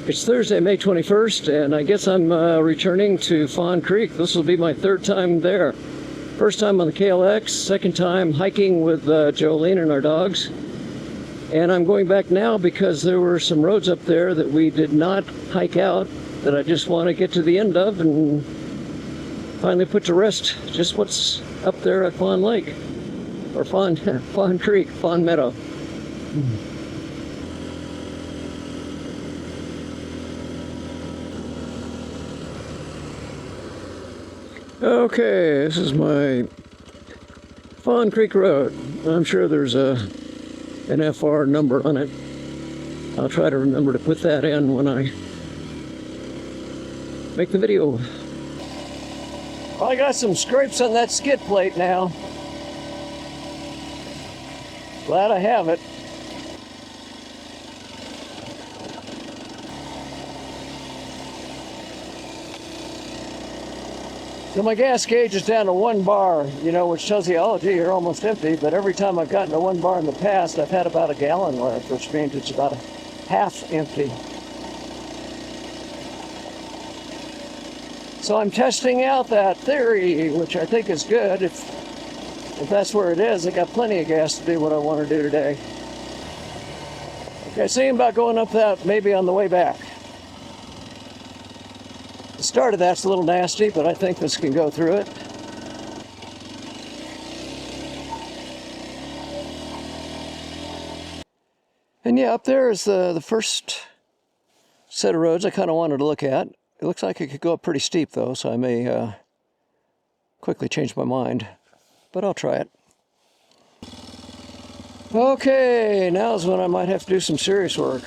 It's Thursday, May 21st, and I guess I'm returning to Fawn Creek. This will be my third time there. First time on the KLX, second time hiking with Joline and our dogs. And I'm going back now because there were some roads up there that we did not hike out that I just want to get to the end of and finally put to rest just what's up there at Fawn Lake, or Fawn Creek, Fawn Meadow. Okay, this is my Fawn Creek Road. I'm sure there's an FR number on it. I'll try to remember to put that in when I make the video. Well, I got some scrapes on that skid plate now. Glad I have it. So my gas gauge is down to 1 bar, you know, which tells you, oh gee, you're almost empty. But every time I've gotten to 1 bar in the past, I've had about a gallon left, which means it's about a half empty. So I'm testing out that theory, which I think is good. If that's where it is, I got plenty of gas to do what I want to do today. Okay, thinking about going up that maybe on the way back. The start of that's a little nasty, but I think this can go through it. And yeah, up there is the first set of roads I kind of wanted to look at. It looks like it could go up pretty steep though, so I may quickly change my mind, but I'll try it. Okay, now's when I might have to do some serious work.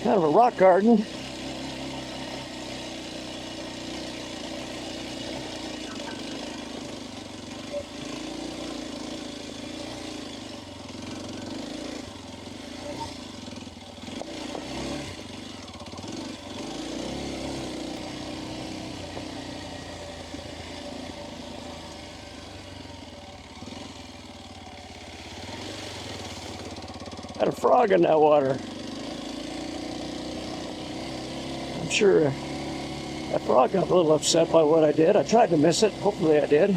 Kind of a rock garden. Got a frog in that water. I'm sure that frog got a little upset by what I did. I tried to miss it. Hopefully I did.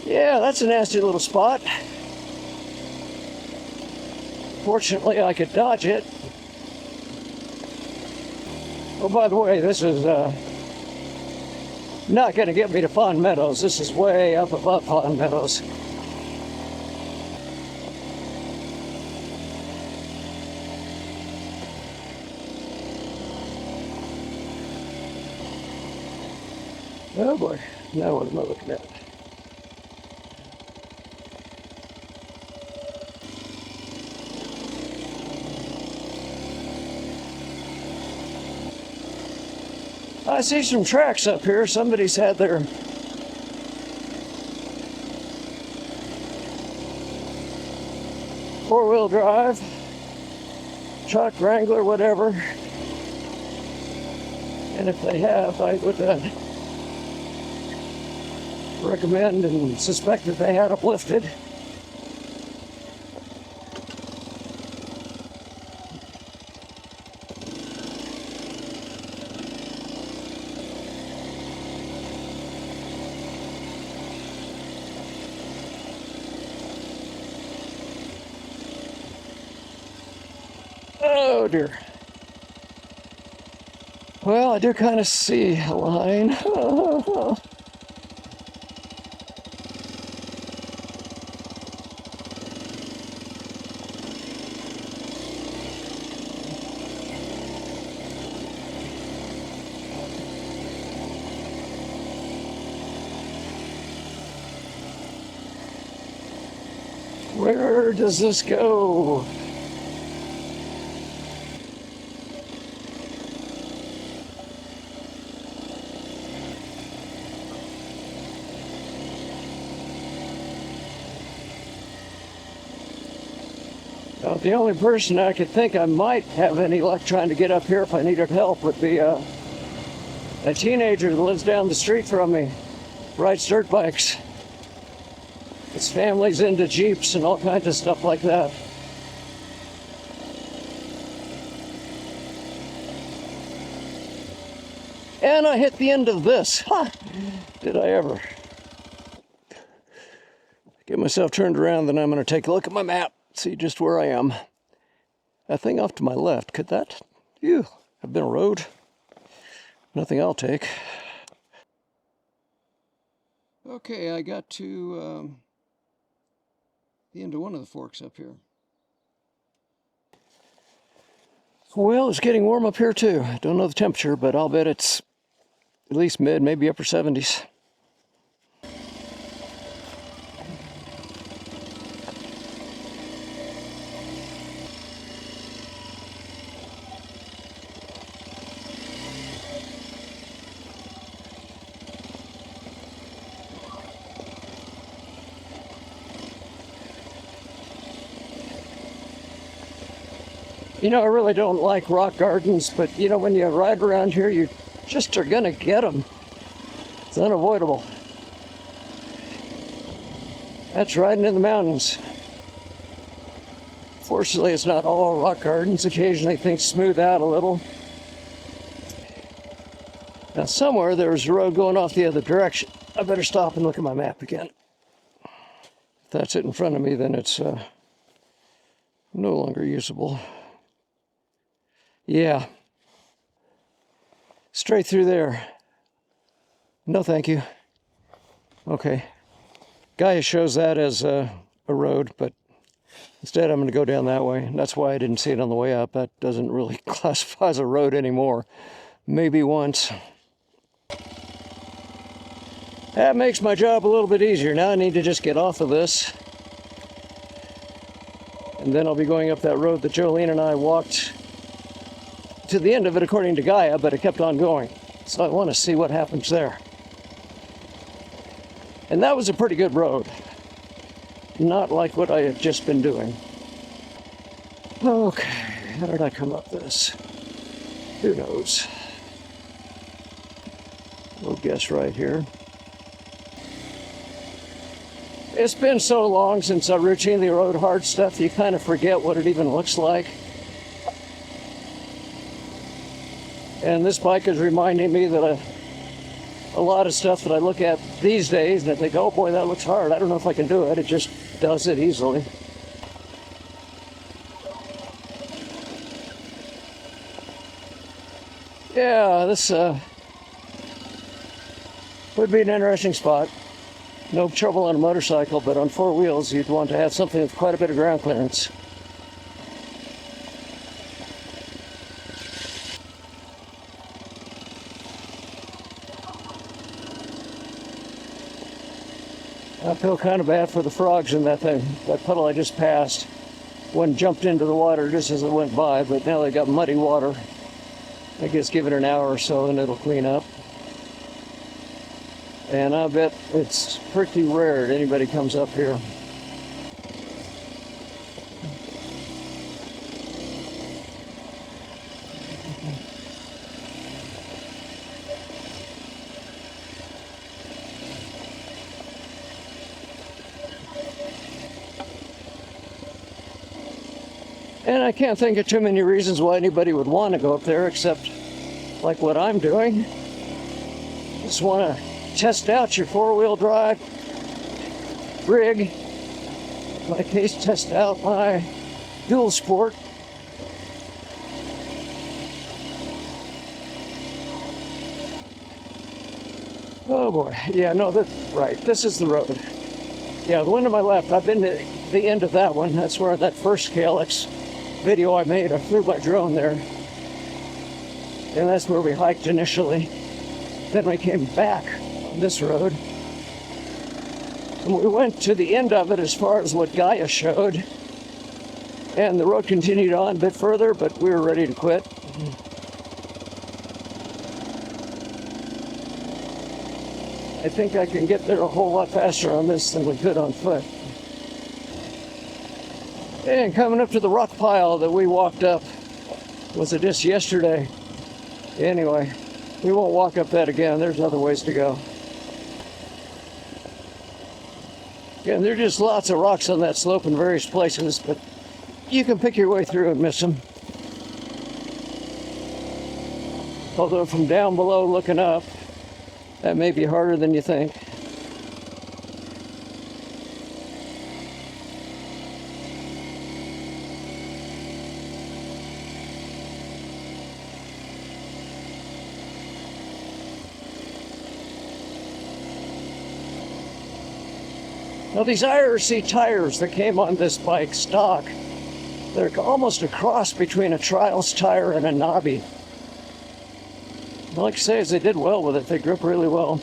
Yeah, that's a nasty little spot. Fortunately, I could dodge it. Oh, by the way, this is not going to get me to Fawn Meadows. This is way up above Fawn Meadows. Oh boy, now what am I looking at? I see some tracks up here. Somebody's had their four-wheel drive, truck, Wrangler, whatever. And if they have, I would recommend and suspect that they had uplifted. Oh dear. Well, I do kind of see a line. Where does this go? The only person I could think I might have any luck trying to get up here if I needed help would be a teenager that lives down the street from me, rides dirt bikes. His family's into Jeeps and all kinds of stuff like that. And I hit the end of this. Ha! Did I ever. Get myself turned around, then I'm going to take a look at my map, see just where I am. That thing off to my left, could that have been a road? Nothing I'll take. Okay, I got to the end of one of the forks up here. Well, it's getting warm up here too. Don't know the temperature, but I'll bet it's at least mid, maybe upper 70s. You know, I really don't like rock gardens, but you know, when you ride around here, you just are gonna get them. It's unavoidable. That's riding in the mountains. Fortunately, it's not all rock gardens. Occasionally things smooth out a little. Now somewhere there's a road going off the other direction. I better stop and look at my map again. If that's it in front of me, then it's no longer usable. Yeah. Straight through there. No, thank you. Okay. Gaia shows that as a road, but instead I'm going to go down that way. And that's why I didn't see it on the way up. That doesn't really classify as a road anymore. Maybe once. That makes my job a little bit easier. Now I need to just get off of this. And then I'll be going up that road that Joline and I walked to the end of it according to Gaia, but it kept on going. So I want to see what happens there. And that was a pretty good road. Not like what I have just been doing. Okay, how did I come up this? Who knows? We'll guess right here. It's been so long since I routinely rode hard stuff, you kind of forget what it even looks like. And this bike is reminding me that a lot of stuff that I look at these days and I think, oh boy, that looks hard. I don't know if I can do it. It just does it easily. Yeah, this would be an interesting spot. No trouble on a motorcycle, but on four wheels, you'd want to have something with quite a bit of ground clearance. I feel kind of bad for the frogs in that thing. That puddle I just passed. One jumped into the water just as it went by, but now they got muddy water. I guess give it an hour or so and it'll clean up. And I bet it's pretty rare that anybody comes up here. And I can't think of too many reasons why anybody would want to go up there except like what I'm doing. Just want to test out your four-wheel drive rig. In my case, test out my dual sport. Oh boy, yeah, no, that's right. This is the road. Yeah, the one to my left, I've been to the end of that one. That's where that first KLX video I made, I flew by drone there. And that's where we hiked initially. Then we came back on this road. And we went to the end of it as far as what Gaia showed. And the road continued on a bit further, but we were ready to quit. I think I can get there a whole lot faster on this than we could on foot. And coming up to the rock pile that we walked up, was it just yesterday? Anyway, we won't walk up that again. There's other ways to go. Again, there are just lots of rocks on that slope in various places, but you can pick your way through and miss them. Although from down below looking up, that may be harder than you think. Now these IRC tires that came on this bike stock, they're almost a cross between a trials tire and a knobby. All I can say is they did well with it. They grip really well.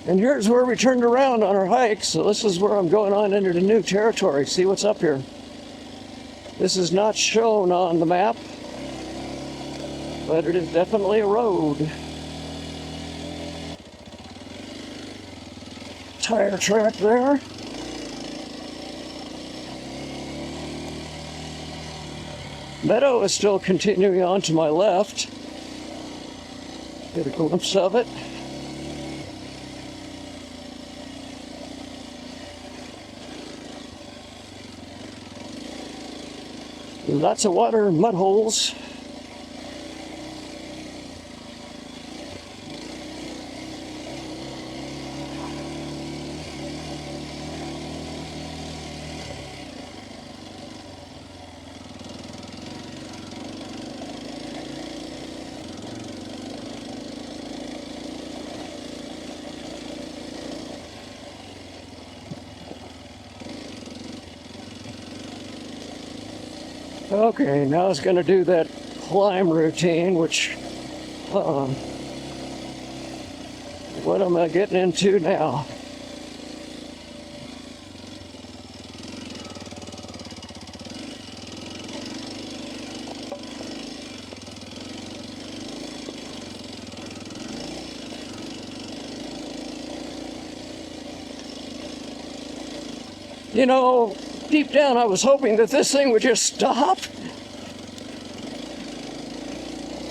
And here's where we turned around on our hike. So this is where I'm going on into the new territory. See what's up here. This is not shown on the map, but it is definitely a road. Tire track there. Meadow is still continuing on to my left. Get a glimpse of it. Lots of water and mud holes. Okay, now it's going to do that climb routine, which, what am I getting into now? You know, deep down I was hoping that this thing would just stop.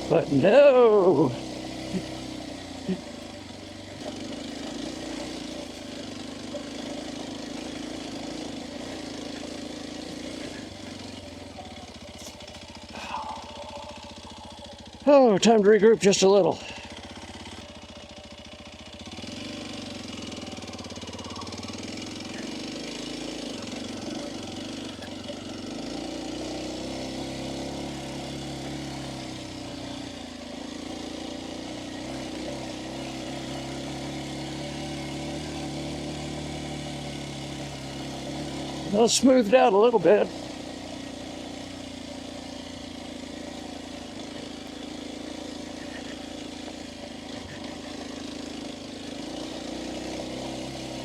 But no. Oh, time to regroup just a little. Well, smoothed out a little bit.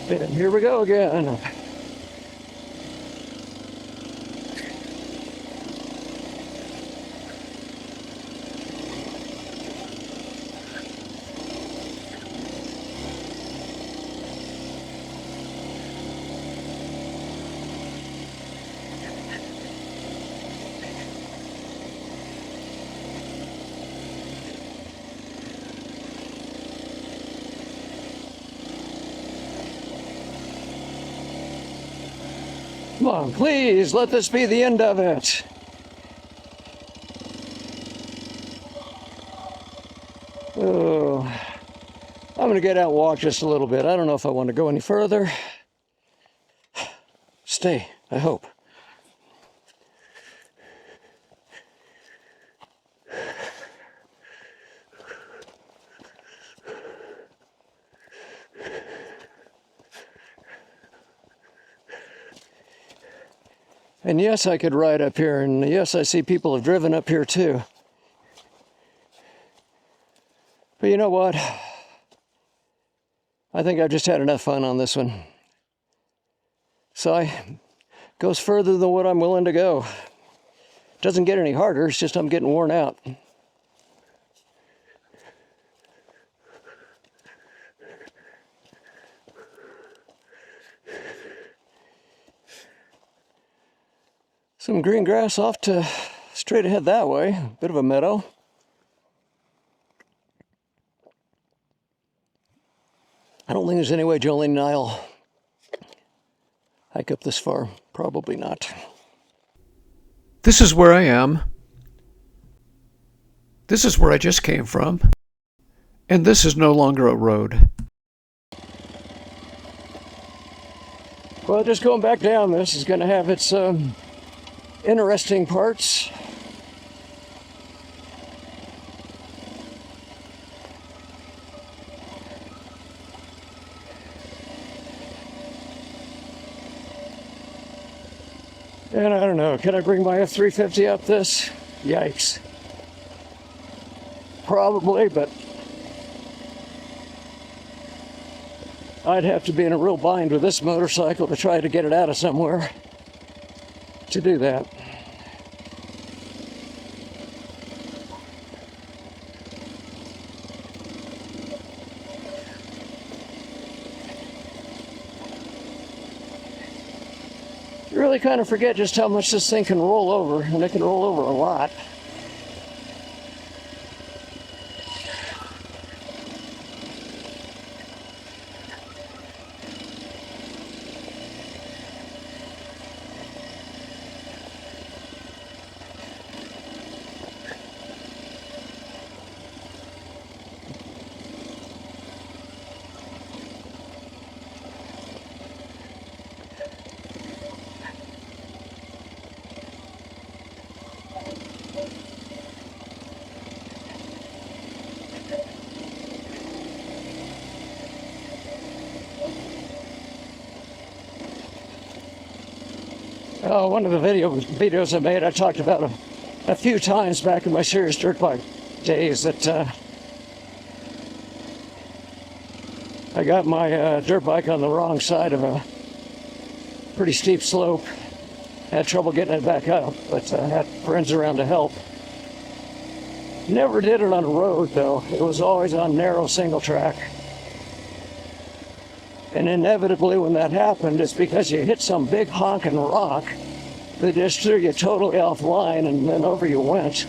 And here we go again. Come on, please, let this be the end of it. Oh, I'm going to get out and walk just a little bit. I don't know if I want to go any further. Stay, I hope. And yes, I could ride up here, and yes, I see people have driven up here too. But you know what? I think I've just had enough fun on this one. So it goes further than what I'm willing to go. Doesn't get any harder, it's just I'm getting worn out. Some green grass off to straight ahead that way. Bit of a meadow. I don't think there's any way Joline and I'll hike up this far. Probably not. This is where I am. This is where I just came from. And this is no longer a road. Well, just going back down, this is going to have its interesting parts. And I don't know, can I bring my F-350 up this? Yikes. Probably, but I'd have to be in a real bind with this motorcycle to try to get it out of somewhere to do that. You really kind of forget just how much this thing can roll over, and it can roll over a lot. One of the videos I made, I talked about a few times back in my serious dirt bike days that I got my dirt bike on the wrong side of a pretty steep slope. Had trouble getting it back up, but had friends around to help. Never did it on a road though. It was always on narrow single track. And inevitably when that happened, it's because you hit some big honking rock that just threw you totally offline, and then over you went.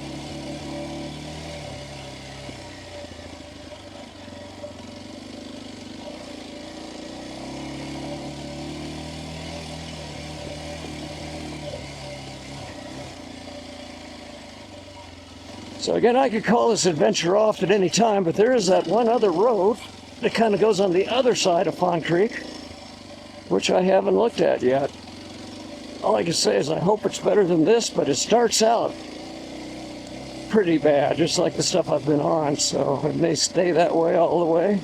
So again, I could call this adventure off at any time, but there is that one other road that kind of goes on the other side of Fawn Creek, which I haven't looked at yet. All I can say is I hope it's better than this, but it starts out pretty bad, just like the stuff I've been on, so it may stay that way all the way.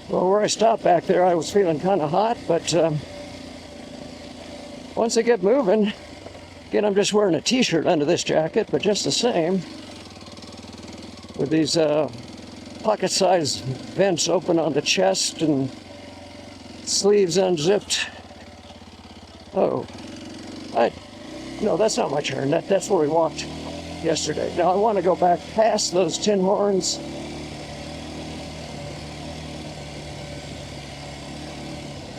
Well, where I stopped back there, I was feeling kind of hot, but once I get moving, again, I'm just wearing a t-shirt under this jacket, but just the same, with these pocket-sized vents open on the chest and sleeves unzipped. Oh, no, that's not my turn. That's where we walked yesterday. Now I want to go back past those tin horns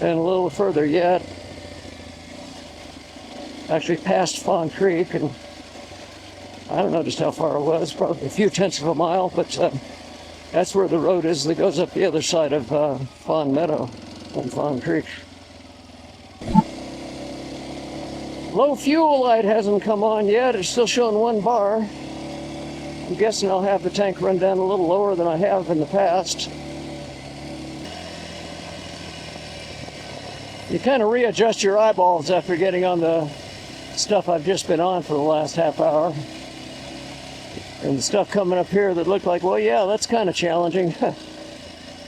and a little further yet. Actually past Fawn Creek, and I don't know just how far it was, probably a few tenths of a mile, but that's where the road is that goes up the other side of Fawn Meadow on Fawn Creek. Low fuel light hasn't come on yet. It's still showing 1 bar. I'm guessing I'll have the tank run down a little lower than I have in the past. You kind of readjust your eyeballs after getting on the stuff I've just been on for the last half hour. And the stuff coming up here that looked like, well, yeah, that's kind of challenging.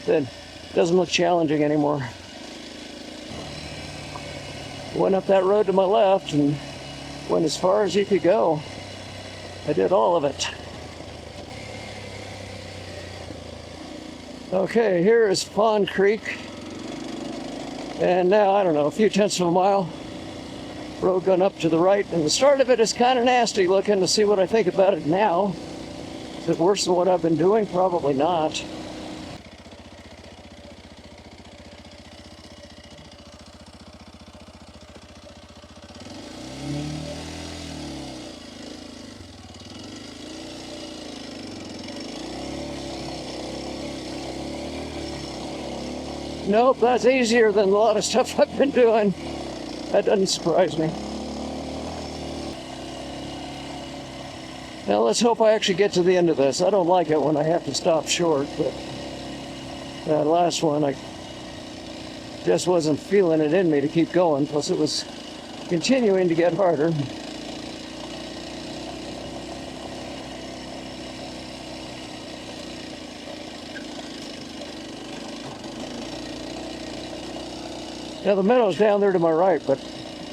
Then doesn't look challenging anymore. Went up that road to my left and went as far as you could go. I did all of it. Okay, here is Fawn Creek. And now, I don't know, a few tenths of a mile. Road going up to the right. And the start of it is kind of nasty looking. To see what I think about it now. Is it worse than what I've been doing? Probably not. Nope, that's easier than a lot of stuff I've been doing. That doesn't surprise me. Now let's hope I actually get to the end of this. I don't like it when I have to stop short, but that last one, I just wasn't feeling it in me to keep going, plus it was continuing to get harder. Now the meadow's down there to my right, but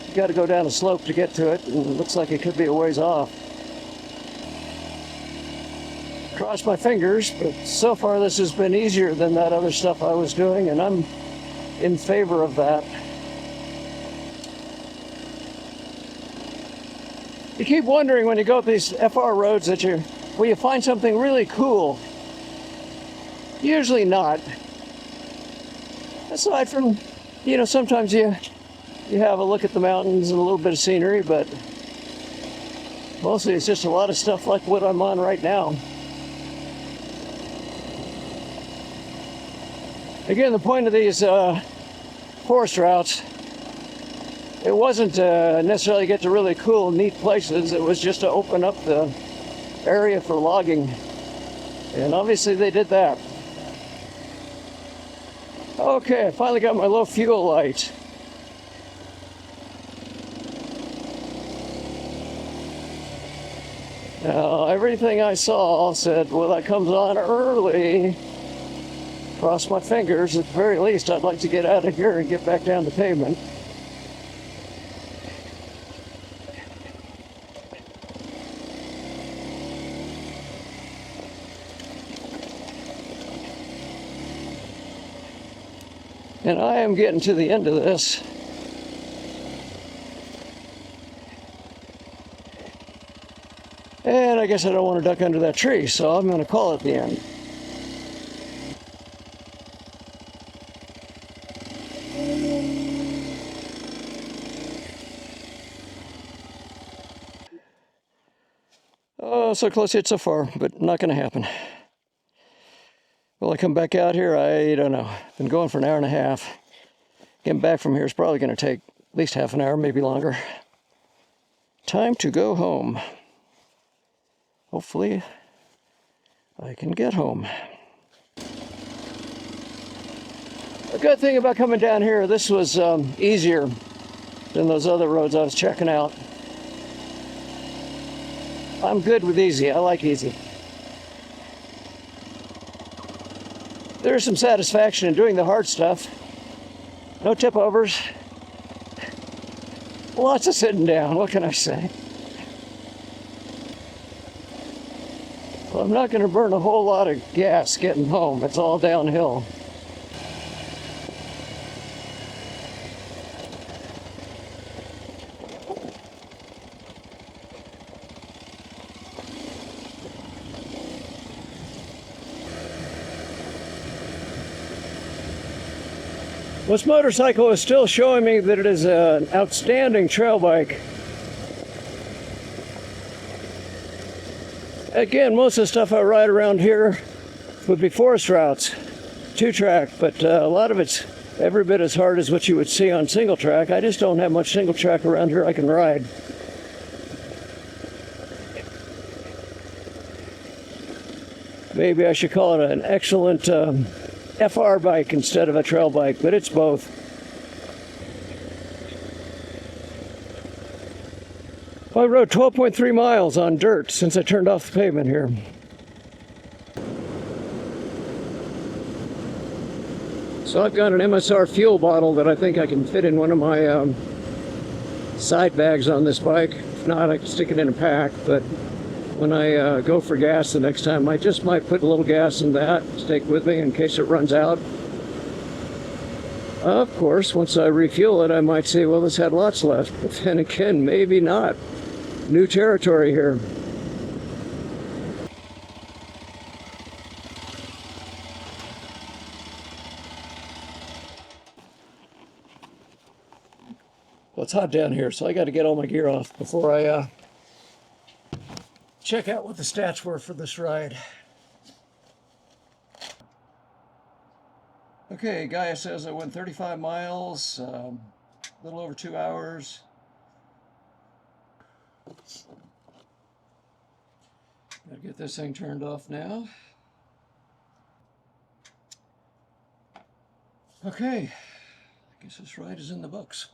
you got to go down a slope to get to it, and it looks like it could be a ways off. Cross my fingers, but so far this has been easier than that other stuff I was doing, and I'm in favor of that. You keep wondering when you go up these FR roads that will you find something really cool? Usually not. Aside from, sometimes you have a look at the mountains and a little bit of scenery, but mostly it's just a lot of stuff like what I'm on right now. Again, the point of these forest routes, it wasn't to necessarily get to really cool, neat places. It was just to open up the area for logging. And obviously they did that. Okay, I finally got my low fuel light. Now, everything I saw said, well, that comes on early. Cross my fingers. At the very least, I'd like to get out of here and get back down to pavement. And I am getting to the end of this. And I guess I don't want to duck under that tree, so I'm going to call it the end. Oh, so close yet so far, but not going to happen. Will I come back out here? I don't know. Been going for an hour and a half. Getting back from here is probably going to take at least half an hour, maybe longer. Time to go home. Hopefully, I can get home. A good thing about coming down here, this was easier than those other roads I was checking out. I'm good with easy. I like easy. There's some satisfaction in doing the hard stuff. No tip overs. Lots of sitting down. What can I say? Well, I'm not going to burn a whole lot of gas getting home. It's all downhill. This motorcycle is still showing me that it is an outstanding trail bike. Again, most of the stuff I ride around here would be forest routes, 2-track, but a lot of it's every bit as hard as what you would see on single track. I just don't have much single track around here I can ride. Maybe I should call it an excellent FR bike instead of a trail bike, but it's both. I rode 12.3 miles on dirt since I turned off the pavement here. So I've got an MSR fuel bottle that I think I can fit in one of my side bags on this bike. If not, I can stick it in a pack, but when I go for gas the next time, I just might put a little gas in that, take with me in case it runs out. Of course, once I refuel it, I might say, well, this had lots left, but then again, maybe not. New territory here. Well, it's hot down here, so I got to get all my gear off before I check out what the stats were for this ride. Okay, Gaia says I went 35 miles, a little over 2 hours. Gotta get this thing turned off now. Okay, I guess this ride is in the books.